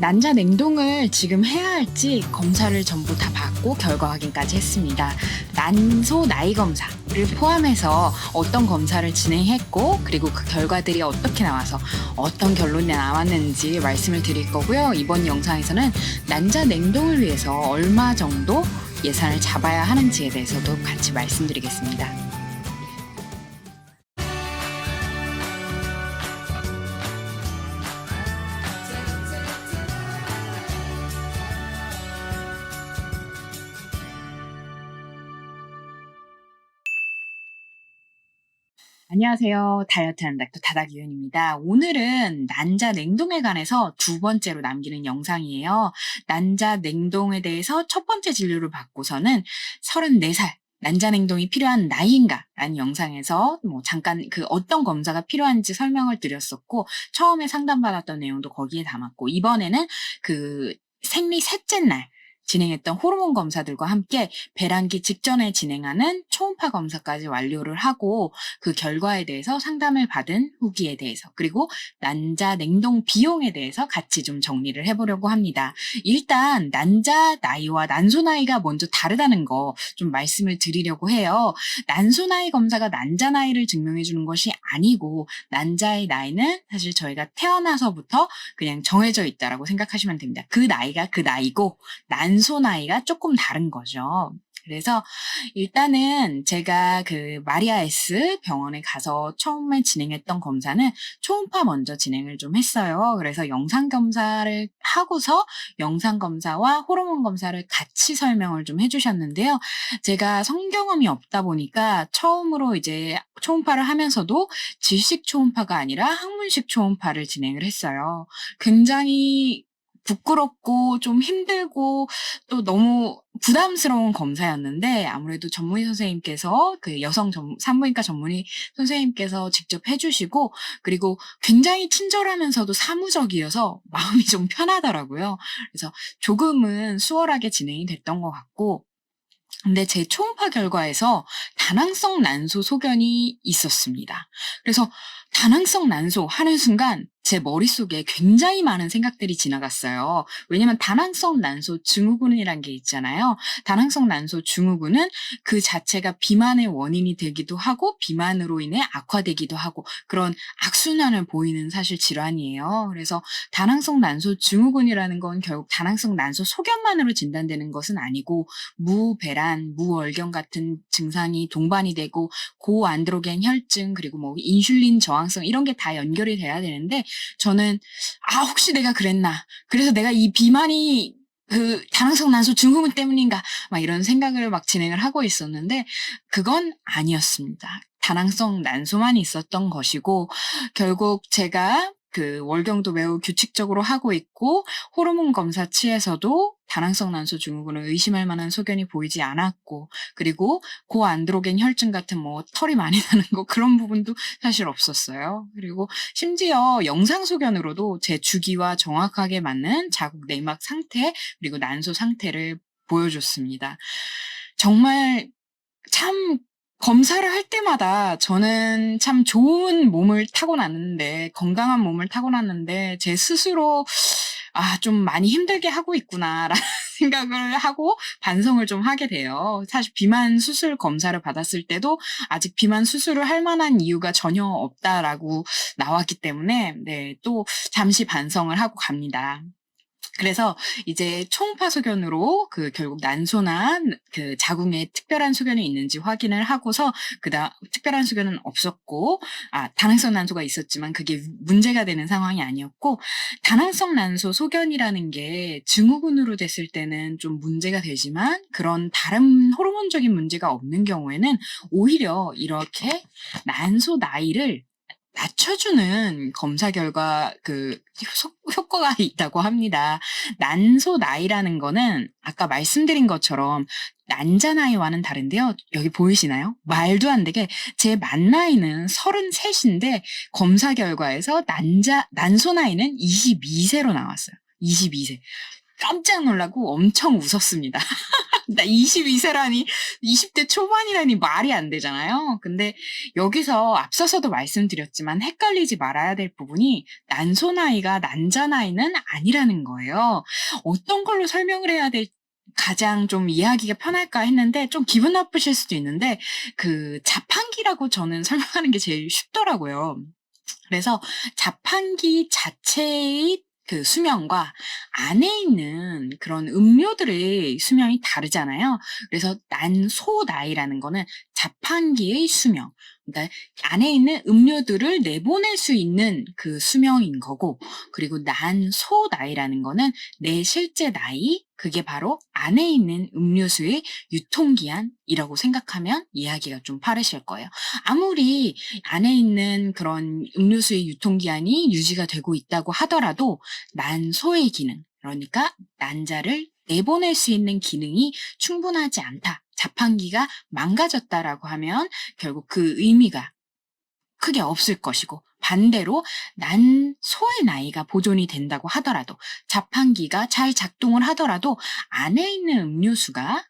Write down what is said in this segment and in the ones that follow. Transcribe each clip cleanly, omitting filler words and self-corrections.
난자 냉동을 지금 해야 할지 검사를 전부 다 받고 결과 확인까지 했습니다. 난소 나이 검사를 포함해서 어떤 검사를 진행했고 그리고 그 결과들이 어떻게 나와서 어떤 결론이 나왔는지 말씀을 드릴 거고요. 이번 영상에서는 난자 냉동을 위해서 얼마 정도 예산을 잡아야 하는지에 대해서도 같이 말씀드리겠습니다. 안녕하세요. 다이어트하는 닥터 다닥이윤입니다. 오늘은 난자 냉동에 관해서 두 번째로 남기는 영상이에요. 난자 냉동에 대해서 첫 번째 진료를 받고서는 34살 난자 냉동이 필요한 나이인가? 라는 영상에서 잠깐 어떤 검사가 필요한지 설명을 드렸었고, 처음에 상담받았던 내용도 거기에 담았고, 이번에는 생리 셋째 날 진행했던 호르몬 검사들과 함께 배란기 직전에 진행하는 초음파 검사까지 완료를 하고 그 결과에 대해서 상담을 받은 후기에 대해서 그리고 난자 냉동 비용에 대해서 같이 좀 정리를 해보려고 합니다. 일단 난자 나이와 난소 나이가 먼저 다르다는 거 좀 말씀을 드리려고 해요. 난소 나이 검사가 난자 나이를 증명해 주는 것이 아니고 난자의 나이는 사실 저희가 태어나서부터 그냥 정해져 있다라고 생각하시면 됩니다. 그 나이가 그 나이고 난소 나이가 조금 다른 거죠. 그래서 일단은 제가 마리아 S 병원에 가서 처음에 진행했던 검사는 초음파 먼저 진행을 좀 했어요. 그래서 영상 검사를 하고서 영상 검사와 호르몬 검사를 같이 설명을 좀 해주셨는데요. 제가 성경험이 없다 보니까 처음으로 이제 초음파를 하면서도 질식 초음파가 아니라 항문식 초음파를 진행을 했어요. 굉장히 부끄럽고 좀 힘들고 또 너무 부담스러운 검사였는데 아무래도 전문의 선생님께서 산부인과 전문의 선생님께서 직접 해주시고 그리고 굉장히 친절하면서도 사무적이어서 마음이 좀 편하더라고요. 그래서 조금은 수월하게 진행이 됐던 것 같고 근데 제 초음파 결과에서 다낭성 난소 소견이 있었습니다. 그래서 다낭성 난소 하는 순간 제 머릿속에 굉장히 많은 생각들이 지나갔어요. 왜냐면 다낭성 난소 증후군이란 게 있잖아요. 다낭성 난소 증후군은 그 자체가 비만의 원인이 되기도 하고 비만으로 인해 악화되기도 하고 그런 악순환을 보이는 사실 질환이에요. 그래서 다낭성 난소 증후군이라는 건 결국 다낭성 난소 소견만으로 진단되는 것은 아니고 무배란, 무월경 같은 증상이 동반이 되고 고안드로겐 혈증 그리고 인슐린 저항성 이런 게 다 연결이 돼야 되는데 저는 혹시 내가 그랬나? 그래서 내가 이 비만이 다낭성 난소 증후군 때문인가? 막 이런 생각을 막 진행을 하고 있었는데 그건 아니었습니다. 다낭성 난소만 있었던 것이고 결국 제가 월경도 매우 규칙적으로 하고 있고 호르몬 검사치에서도 다낭성 난소 증후군을 의심할 만한 소견이 보이지 않았고 그리고 고안드로겐 혈증 같은 털이 많이 나는 거 그런 부분도 사실 없었어요. 그리고 심지어 영상 소견으로도 제 주기와 정확하게 맞는 자국 내막 상태 그리고 난소 상태를 보여줬습니다. 정말 참 검사를 할 때마다 저는 참 좋은 몸을 타고났는데 건강한 몸을 타고났는데 제 스스로 좀 많이 힘들게 하고 있구나라는 생각을 하고 반성을 좀 하게 돼요. 사실 비만 수술 검사를 받았을 때도 아직 비만 수술을 할 만한 이유가 전혀 없다라고 나왔기 때문에 또 잠시 반성을 하고 갑니다. 그래서 이제 초음파 소견으로 결국 난소나 자궁에 특별한 소견이 있는지 확인을 하고서 특별한 소견은 없었고 다낭성 난소가 있었지만 그게 문제가 되는 상황이 아니었고 다낭성 난소 소견이라는 게 증후군으로 됐을 때는 좀 문제가 되지만 그런 다른 호르몬적인 문제가 없는 경우에는 오히려 이렇게 난소 나이를 낮춰주는 검사 결과 효과가 있다고 합니다. 난소 나이라는 거는 아까 말씀드린 것처럼 난자 나이와는 다른데요. 여기 보이시나요? 말도 안 되게 제 만 나이는 33인데 검사 결과에서 난소 나이는 22세로 나왔어요. 22세. 깜짝 놀라고 엄청 웃었습니다. 나 22세라니 20대 초반이라니 말이 안 되잖아요. 근데 여기서 앞서서도 말씀드렸지만 헷갈리지 말아야 될 부분이 난소 나이가 난자 나이는 아니라는 거예요. 어떤 걸로 설명을 해야 될 가장 좀 이해하기가 편할까 했는데 좀 기분 나쁘실 수도 있는데 그 자판기라고 저는 설명하는 게 제일 쉽더라고요. 그래서 자판기 자체의 그 수명과 안에 있는 그런 음료들의 수명이 다르잖아요. 그래서 난소 나이라는 거는 자판기의 수명, 그러니까 안에 있는 음료들을 내보낼 수 있는 그 수명인 거고, 그리고 난소 나이라는 거는 내 실제 나이, 그게 바로 안에 있는 음료수의 유통기한이라고 생각하면 이해하기가 좀 빠르실 거예요. 아무리 안에 있는 그런 음료수의 유통기한이 유지가 되고 있다고 하더라도 난소의 기능, 그러니까 난자를 내보낼 수 있는 기능이 충분하지 않다. 자판기가 망가졌다라고 하면 결국 그 의미가 크게 없을 것이고, 반대로 난소의 나이가 보존이 된다고 하더라도, 자판기가 잘 작동을 하더라도 안에 있는 음료수가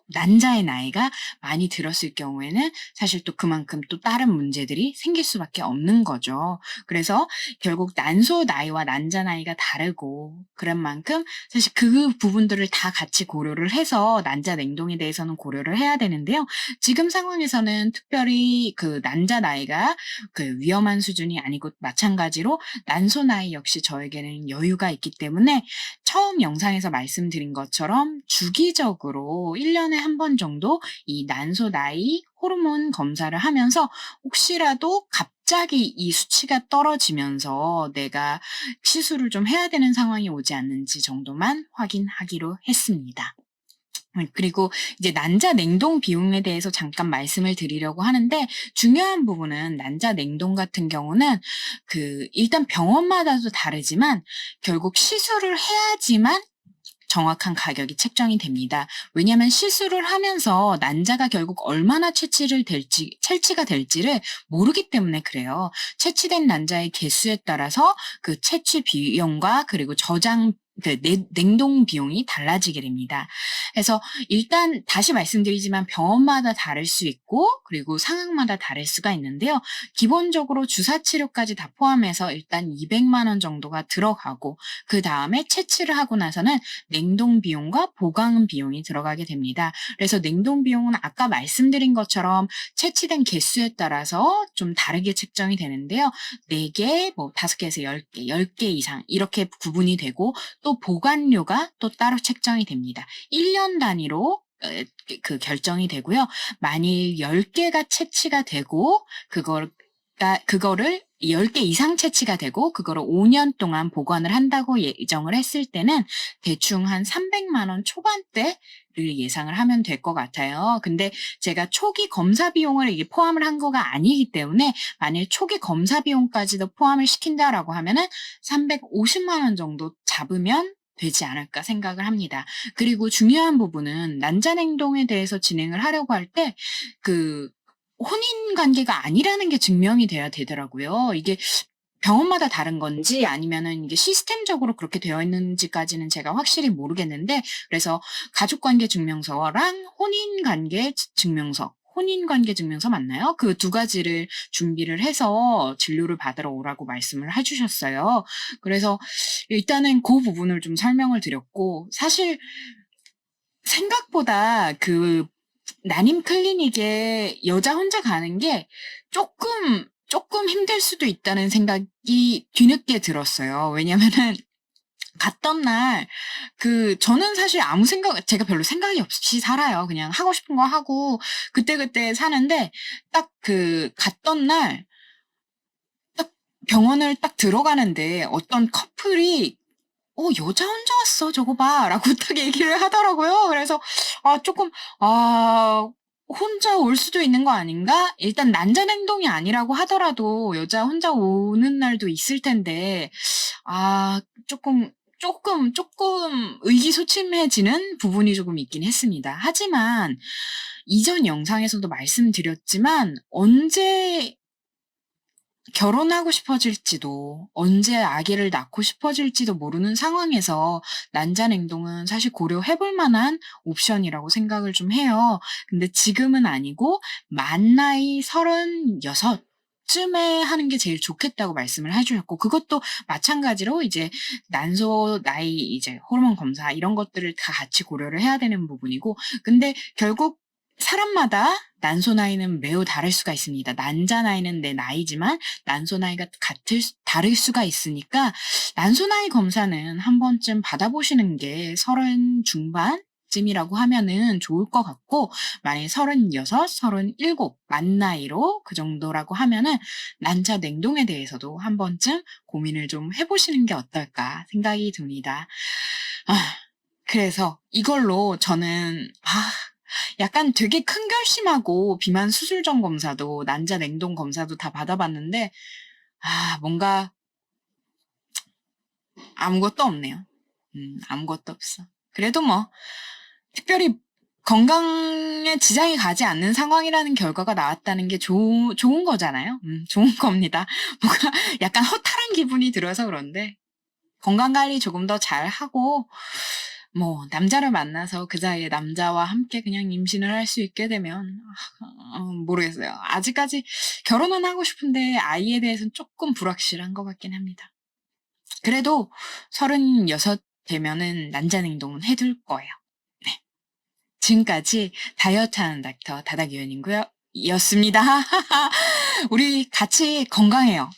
난자의 나이가 많이 들었을 경우에는 사실 또 그만큼 또 다른 문제들이 생길 수밖에 없는 거죠. 그래서 결국 난소 나이와 난자 나이가 다르고, 그런 만큼 사실 그 부분들을 다 같이 고려를 해서 난자 냉동에 대해서는 고려를 해야 되는데요. 지금 상황에서는 특별히 그 난자 나이가 그 위험한 수준이 아니고, 마찬가지로 난소 나이 역시 저에게는 여유가 있기 때문에 처음 영상에서 말씀드린 것처럼 주기적으로 1년에 한 번 정도 이 난소 나이 호르몬 검사를 하면서 혹시라도 갑자기 이 수치가 떨어지면서 내가 시술을 좀 해야 되는 상황이 오지 않는지 정도만 확인하기로 했습니다. 그리고 이제 난자 냉동 비용에 대해서 잠깐 말씀을 드리려고 하는데, 중요한 부분은 난자 냉동 같은 경우는 그 일단 병원마다도 다르지만 결국 시술을 해야지만 정확한 가격이 책정이 됩니다. 왜냐하면 시술을 하면서 난자가 결국 얼마나 채취가 될지를 모르기 때문에 그래요. 채취된 난자의 개수에 따라서 그 채취 비용과 그리고 냉동 비용이 달라지게 됩니다. 그래서 일단 다시 말씀드리지만 병원마다 다를 수 있고, 그리고 상황마다 다를 수가 있는데요. 기본적으로 주사 치료까지 다 포함해서 일단 200만 원 정도가 들어가고, 그 다음에 채취를 하고 나서는 냉동 비용과 보관 비용이 들어가게 됩니다. 그래서 냉동 비용은 아까 말씀드린 것처럼 채취된 개수에 따라서 좀 다르게 책정이 되는데요. 4개, 뭐 5개에서 10개, 10개 이상 이렇게 구분이 되고, 또 보관료가 또 따로 책정이 됩니다. 1년 단위로 그 결정이 되고요. 만일 10개가 채취가 되고 그거를 10개 이상 채취가 되고 그거를 5년 동안 보관을 한다고 예정을 했을 때는 대충 한 300만 원 초반대를 예상을 하면 될 것 같아요. 근데 제가 초기 검사 비용을 이게 포함을 한 거가 아니기 때문에, 만일 초기 검사 비용까지도 포함을 시킨다라고 하면은 350만 원 정도 잡으면 되지 않을까 생각을 합니다. 그리고 중요한 부분은 난자 냉동에 대해서 진행을 하려고 할 때 그 혼인 관계가 아니라는 게 증명이 돼야 되더라고요. 이게 병원마다 다른 건지 아니면은 이게 시스템적으로 그렇게 되어 있는지까지는 제가 확실히 모르겠는데, 그래서 가족관계 증명서랑 혼인관계 증명서 맞나요? 그 두 가지를 준비를 해서 진료를 받으러 오라고 말씀을 해주셨어요. 그래서 일단은 그 부분을 좀 설명을 드렸고, 사실 생각보다 그 난임 클리닉에 여자 혼자 가는 게 조금 힘들 수도 있다는 생각이 뒤늦게 들었어요. 왜냐면은 갔던 날, 저는 사실 제가 별로 생각이 없이 살아요. 그냥 하고 싶은 거 하고, 그때그때 사는데, 갔던 날, 딱 병원을 딱 들어가는데 어떤 커플이 여자 혼자 왔어. 저거 봐. 라고 딱 얘기를 하더라고요. 그래서, 조금, 혼자 올 수도 있는 거 아닌가? 일단 난자 행동이 아니라고 하더라도 여자 혼자 오는 날도 있을 텐데, 조금 의기소침해지는 부분이 조금 있긴 했습니다. 하지만, 이전 영상에서도 말씀드렸지만, 언제 결혼하고 싶어질지도 언제 아기를 낳고 싶어질지도 모르는 상황에서 난자 냉동은 사실 고려해 볼 만한 옵션이라고 생각을 좀 해요. 근데 지금은 아니고 만 나이 36 쯤에 하는 게 제일 좋겠다고 말씀을 해 주셨고, 그것도 마찬가지로 이제 난소 나이, 이제 호르몬 검사 이런 것들을 다 같이 고려를 해야 되는 부분이고, 근데 결국 사람마다 난소 나이는 매우 다를 수가 있습니다. 난자 나이는 내 나이지만 난소 나이가 다를 수가 있으니까 난소 나이 검사는 한 번쯤 받아보시는 게 30 중반쯤이라고 하면은 좋을 것 같고, 만약에 36, 37 만 나이로 그 정도라고 하면은 난자 냉동에 대해서도 한 번쯤 고민을 좀 해보시는 게 어떨까 생각이 듭니다. 아, 그래서 이걸로 저는 약간 되게 큰 결심하고 비만 수술 전 검사도 난자 냉동 검사도 다 받아봤는데 뭔가 아무것도 없네요. 아무것도 없어. 그래도 뭐 특별히 건강에 지장이 가지 않는 상황이라는 결과가 나왔다는 게 좋은 거잖아요. 좋은 겁니다. 뭔가 약간 허탈한 기분이 들어서 그런데 건강 관리 조금 더 잘하고 뭐 남자를 만나서 그 사이에 남자와 함께 그냥 임신을 할 수 있게 되면 모르겠어요. 아직까지 결혼은 하고 싶은데 아이에 대해서는 조금 불확실한 것 같긴 합니다. 그래도 36 되면은 난자냉동은 해둘 거예요. 네. 지금까지 다이어트하는 닥터 다다기은이고요. 였습니다. 우리 같이 건강해요.